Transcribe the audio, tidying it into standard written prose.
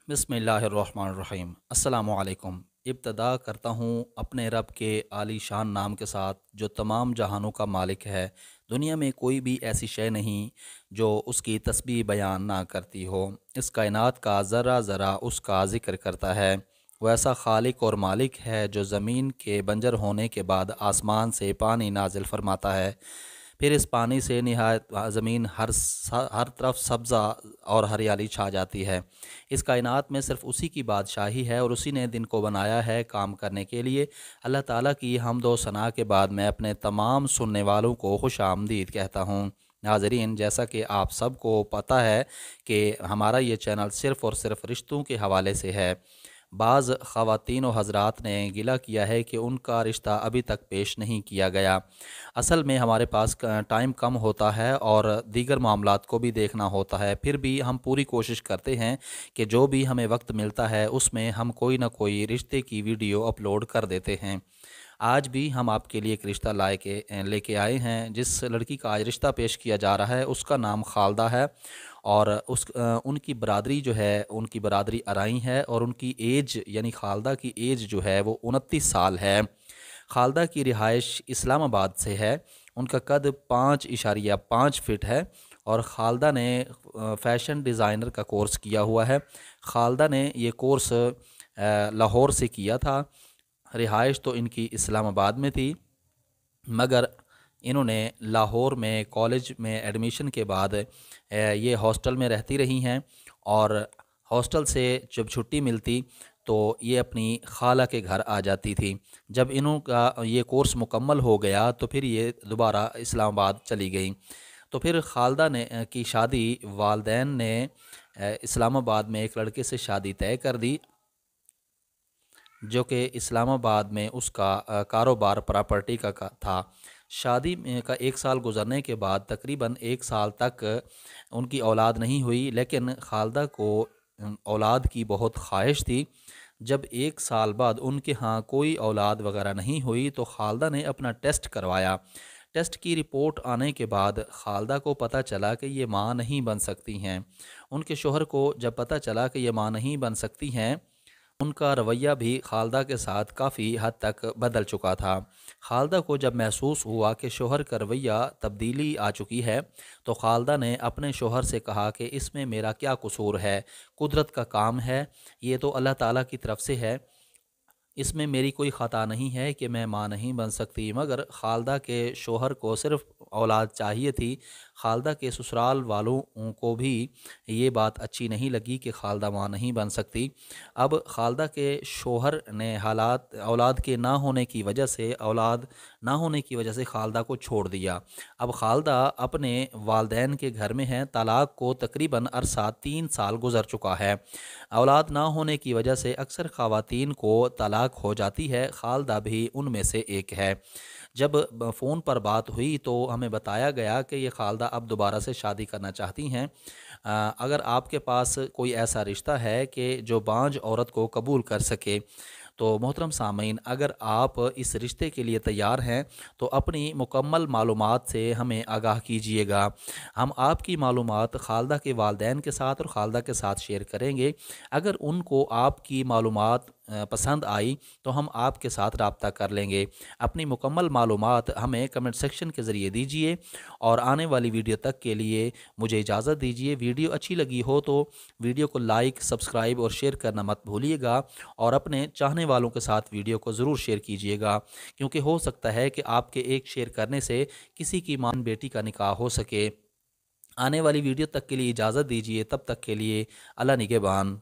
बिस्मिल्लाहिर्रहमानिर्रहीम। अस्सलामु अलैकुम। इब्तदा करता हूँ अपने रब के आली शान नाम के साथ जो तमाम जहानों का मालिक है। दुनिया में कोई भी ऐसी शय नहीं जो उसकी तस्बीह बयान ना करती हो। इस कायनात का ज़रा ज़रा उसका ज़िक्र करता है। वो ऐसा खालिक और मालिक है जो ज़मीन के बंजर होने के बाद आसमान से पानी नाजिल फरमाता है। फिर इस पानी से निहायत ज़मीन हर तरफ सब्ज़ा और हरियाली छा जाती है। इस कायनात में सिर्फ़ उसी की बादशाही है और उसी ने दिन को बनाया है काम करने के लिए। अल्लाह ताला की हम्द व सना के बाद मैं अपने तमाम सुनने वालों को खुश आमदीद कहता हूँ। नाज़रीन, जैसा कि आप सबको पता है कि हमारा ये चैनल सिर्फ़ और सिर्फ़ रिश्तों के हवाले से है। बाज़ ख़वातीन व हज़रात ने गिला किया है कि उनका रिश्ता अभी तक पेश नहीं किया गया। असल में हमारे पास टाइम कम होता है और दीगर मामलात को भी देखना होता है। फिर भी हम पूरी कोशिश करते हैं कि जो भी हमें वक्त मिलता है उसमें हम कोई ना कोई रिश्ते की वीडियो अपलोड कर देते हैं। आज भी हम आपके लिए एक रिश्ता लेके आए हैं। जिस लड़की का आज रिश्ता पेश किया जा रहा है उसका नाम खालदा है और उनकी बरादरी जो है, उनकी बरादरी अराई है और उनकी एज यानी खालदा की एज जो है वो 29 साल है। खालदा की रिहाइश इस्लामाबाद से है। उनका कद 5.5 फीट है और खालदा ने फ़ैशन डिज़ाइनर का कोर्स किया हुआ है। खालदा ने ये कोर्स लाहौर से किया था। रिहाइश तो इनकी इस्लामाबाद में थी, मगर इन्होंने लाहौर में कॉलेज में एडमिशन के बाद ये हॉस्टल में रहती रही हैं और हॉस्टल से जब छुट्टी मिलती तो ये अपनी खाला के घर आ जाती थी। जब इनका ये कोर्स मुकम्मल हो गया तो फिर ये दोबारा इस्लामाबाद चली गई। तो फिर खालदा ने की शादी वालदैन ने इस्लामाबाद में एक लड़के से शादी तय कर दी जो कि इस्लामाबाद में उसका कारोबार प्रॉपर्टी का था। शादी में का 1 साल गुजरने के बाद तकरीबन 1 साल तक उनकी औलाद नहीं हुई, लेकिन खालदा को औलाद की बहुत ख्वाहिश थी। जब 1 साल बाद उनके यहाँ कोई औलाद वगैरह नहीं हुई तो खालदा ने अपना टेस्ट करवाया। टेस्ट की रिपोर्ट आने के बाद खालदा को पता चला कि ये माँ नहीं बन सकती हैं। उनके शोहर को जब पता चला कि ये माँ नहीं बन सकती हैं, उनका रवैया भी खालदा के साथ काफ़ी हद तक बदल चुका था। खालदा को जब महसूस हुआ कि शोहर का रवैया तब्दीली आ चुकी है तो खालदा ने अपने शोहर से कहा कि इसमें मेरा क्या कसूर है, कुदरत का काम है, ये तो अल्लाह ताला की तरफ से है, इसमें मेरी कोई ख़ता नहीं है कि मैं माँ नहीं बन सकती। मगर खालदा के शोहर को सिर्फ़ औलाद चाहिए थी। खालदा के ससुराल वालों को भी ये बात अच्छी नहीं लगी कि खालदा माँ नहीं बन सकती। अब खालदा के शोहर ने हालात औलाद के ना होने की वजह से खालदा को छोड़ दिया। अब खालदा अपने वालदैन के घर में हैं। तलाक को तकरीबन अरसा 3 साल गुज़र चुका है। औलाद ना होने की वजह से अक्सर ख़वातीन को तलाक हो जाती है। खालदा भी उनमें से एक है। जब फ़ोन पर बात हुई तो हमें बताया गया कि ये खालदा अब दोबारा से शादी करना चाहती हैं। अगर आपके पास कोई ऐसा रिश्ता है कि जो बांझ औरत को कबूल कर सके तो मोहतरम सामीन, अगर आप इस रिश्ते के लिए तैयार हैं तो अपनी मुकम्मल मालूमात से हमें आगाह कीजिएगा। हम आपकी मालूमात खालदा के वालदैन के साथ और खालदा के साथ शेयर करेंगे। अगर उनको आपकी मालूमात पसंद आई तो हम आपके साथ रब्ता कर लेंगे। अपनी मुकम्मल मालूमात हमें कमेंट सेक्शन के ज़रिए दीजिए और आने वाली वीडियो तक के लिए मुझे इजाज़त दीजिए। वीडियो अच्छी लगी हो तो वीडियो को लाइक, सब्सक्राइब और शेयर करना मत भूलिएगा और अपने चाहने वालों के साथ वीडियो को ज़रूर शेयर कीजिएगा, क्योंकि हो सकता है कि आपके एक शेयर करने से किसी की मां बेटी का निकाह हो सके। आने वाली वीडियो तक के लिए इजाज़त दीजिए। तब तक के लिए अल्लाह निगहबान।